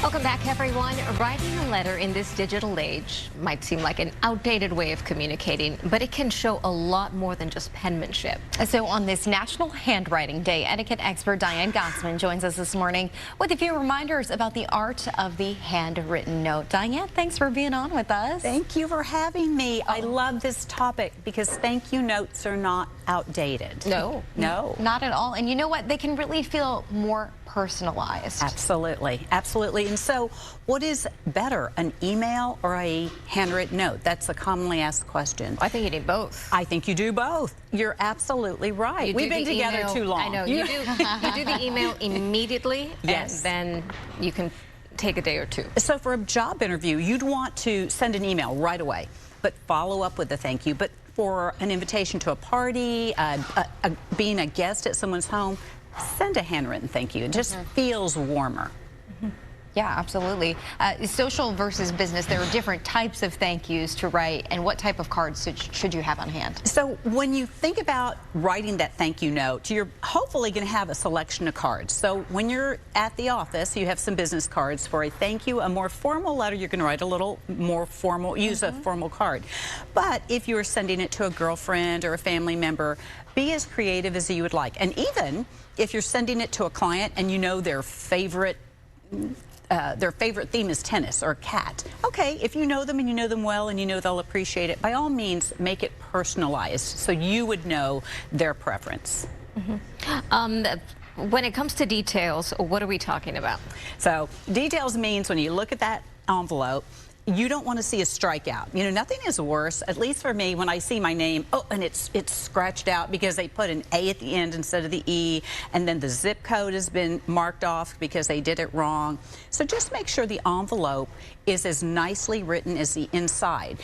Welcome back, everyone. Writing a letter in this digital age might seem like an outdated way of communicating, but it can show a lot more than just penmanship. So on this National Handwriting Day, etiquette expert Diane Gottsman joins us this morning with a few reminders about the art of the handwritten note. Diane, thanks for being on with us. Thank you for having me. I love this topic because thank you notes are not outdated. No. Not at all. And you know what? They can really feel more personalized. Absolutely. Absolutely. And so what is better, an email or a handwritten note? That's a commonly asked question. I think you need both. I think you do both. You're absolutely right. We've been together too long. I know. You do the email immediately, yes, and then you can take a day or two. So for a job interview, you'd want to send an email right away, but follow up with a thank you. But for an invitation to a party, being a guest at someone's home, send a handwritten thank you. It just feels warmer. Yeah, absolutely. Social versus business, there are different types of thank yous to write, and what type of cards should you have on hand? So when you think about writing that thank you note, you're hopefully going to have a selection of cards. So when you're at the office, you have some business cards for a thank you. A more formal letter, you're going to write a little more formal, use a formal card. But if you're sending it to a girlfriend or a family member, be as creative as you would like. And even if you're sending it to a client and you know their favorite theme is tennis or cat. Okay, if you know them and you know them well and you know they'll appreciate it, by all means, make it personalized so you would know their preference. When it comes to details, what are we talking about? So details means when you look at that envelope, you don't want to see a strikeout. You know, nothing is worse, at least for me, when I see my name, and it's scratched out because they put an A at the end instead of the E, and then the zip code has been marked off because they did it wrong. So just make sure the envelope is as nicely written as the inside.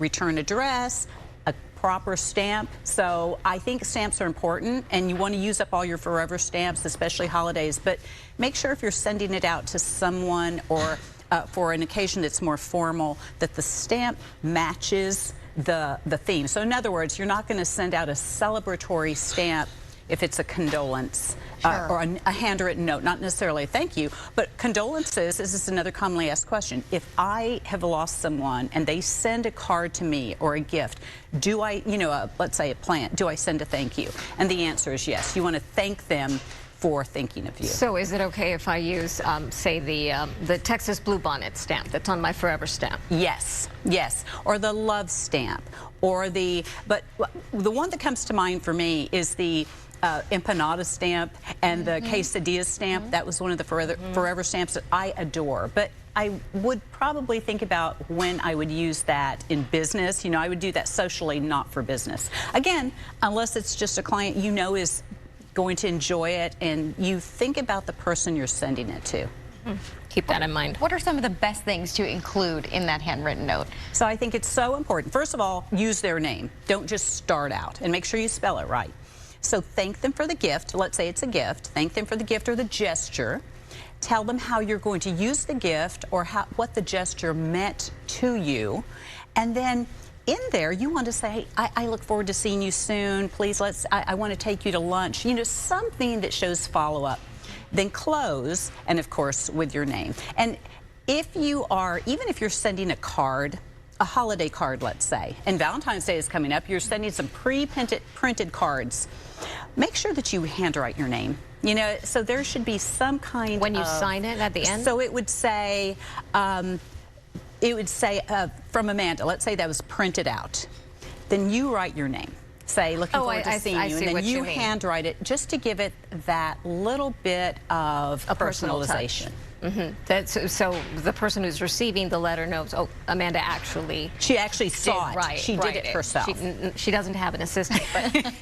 Return address, a proper stamp. So I think stamps are important, and you want to use up all your forever stamps, especially holidays, but make sure if you're sending it out to someone or for an occasion that's more formal, that the stamp matches the theme. So in other words, you're not going to send out a celebratory stamp if it's a condolence or a handwritten note, not necessarily a thank you, but condolences. This is another commonly asked question. If I have lost someone and they send a card to me or a gift, do I, let's say a plant, do I send a thank you? And the answer is yes. You want to thank them for thinking of you. So is it okay if I use, say, the Texas Bluebonnet stamp that's on my forever stamp? Yes, yes. Or the love stamp, or but the one that comes to mind for me is the empanada stamp and the quesadilla stamp. That was one of the forever stamps that I adore. But I would probably think about when I would use that in business. You know, I would do that socially, not for business. Again, unless it's just a client you know is going to enjoy it, and you think about the person you're sending it to. Keep that in mind. What are some of the best things to include in that handwritten note? So I think it's so important. First of all, use their name. Don't just start out, and make sure you spell it right. So thank them for the gift. Let's say it's a gift. Thank them for the gift or the gesture. Tell them how you're going to use the gift or what the gesture meant to you. And then in there, you want to say, I look forward to seeing you soon. Please, I want to take you to lunch. You know, something that shows follow-up. Then close, and of course, with your name. And if you are, even if you're sending a card, a holiday card, let's say, and Valentine's Day is coming up, you're sending some printed cards, make sure that you handwrite your name. You know, so there should be some kind of... When you sign it at the end? So it would say... from Amanda, let's say that was printed out. Then you write your name. Say, looking forward to seeing you. And then you handwrite it just to give it that little bit of a personalization. So the person who's receiving the letter knows, oh, Amanda actually... She actually saw it. She did it herself. She doesn't have an assistant,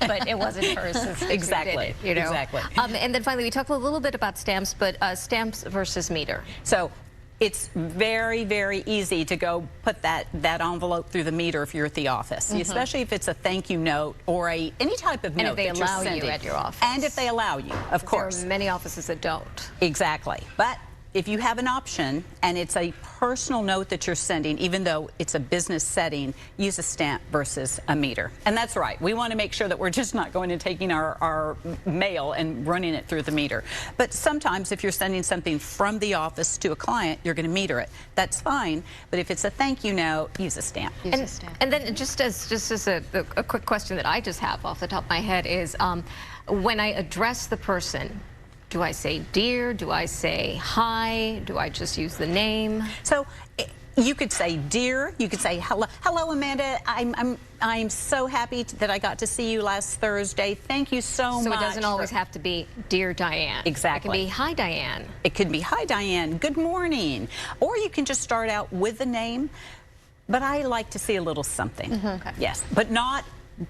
but it wasn't her assistant. Exactly. Who did it, Exactly. And then finally, we talked a little bit about stamps, but stamps versus meter. So it's very, very easy to go put that envelope through the meter if you're at the office, especially if it's a thank you note or any type of note that you're sending. And if they allow you at your office. And if they allow you, of course. There are many offices that don't. Exactly. But if you have an option and it's a personal note that you're sending, even though it's a business setting, use a stamp versus a meter. And that's right. We want to make sure that we're just not going and taking our mail and running it through the meter. But sometimes if you're sending something from the office to a client, you're going to meter it. That's fine. But if it's a thank you note, use a stamp. And then just as a quick question that I just have off the top of my head is, when I address the person, do I say dear? Do I say hi? Do I just use the name? So you could say dear. You could say hello, Amanda. I'm so happy that I got to see you last Thursday. Thank you so much. So it doesn't always have to be dear Diane. Exactly. It can be hi Diane. It could be hi Diane. Good morning. Or you can just start out with the name. But I like to see a little something. Okay. Yes, but not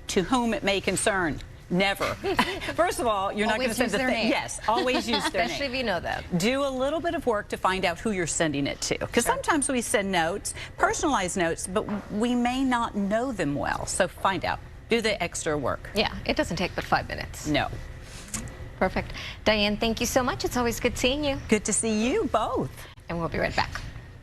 to whom it may concern. Never. First of all, you're not going to send the thing. Yes, always use their name. Especially if you know them. Do a little bit of work to find out who you're sending it to. Because sometimes we send notes, personalized notes, but we may not know them well. So find out. Do the extra work. Yeah, it doesn't take but 5 minutes. No. Perfect. Diane, thank you so much. It's always good seeing you. Good to see you both. And we'll be right back.